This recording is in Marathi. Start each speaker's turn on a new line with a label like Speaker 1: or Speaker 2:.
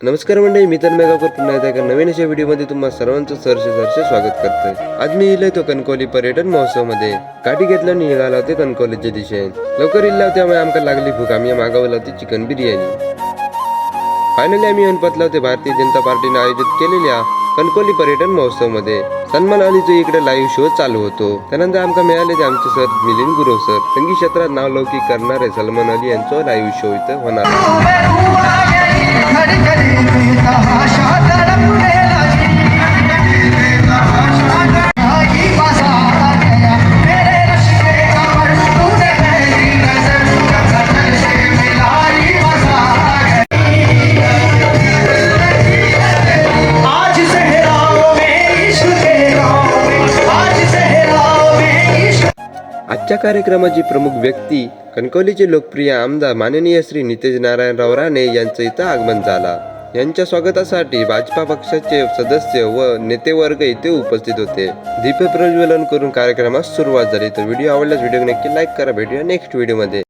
Speaker 1: नमस्कार मंडळी, मी तन्मय गावकर पुन्हा एकदा एका नवीन अशा व्हिडिओमध्ये तुम्हा सर्वांचं सहर्ष स्वागत करतोय। आज मी इले तो कणकवली पर्यटन महोत्सव मध्ये गाठी घेतलं निघाला होते कणकवलीच्या दिशेने। लवकर इल्ला त्यामुळे आमका लागली भूक। आम्ही मागवलं होती चिकन बिर्याणी। फायनली आम्ही येऊन पोचलो होते भारतीय जनता पार्टीने आयोजित केलेल्या कणकवली पर्यटन महोत्सव मध्ये। सलमान अलीचा इकडे लाईव्ह शो चालू होतो। त्यानंतर आमका मिळाले ते आमचे सर मिलिंद गुरव सर। संगीत क्षेत्रात नावलौकिक करणारे सलमान अली यांचा लाईव्ह शो इथं होणार। आजच्या कार्यक्रमाची प्रमुख व्यक्ती कणकवलीचे लोकप्रिय आमदार माननीय श्री नितेश नारायणराव राणे यांचं इथं आगमन झाला। यांच्या स्वागतासाठी भाजपा पक्षाचे सदस्य व नेतेवर्ग इथे उपस्थित होते। दीप प्रज्वलन करून कार्यक्रमास सुरुवात झाली। तर व्हिडिओ आवडल्यास व्हिडिओ नक्की लाईक करा। भेटूया नेक्स्ट व्हिडिओ मध्ये।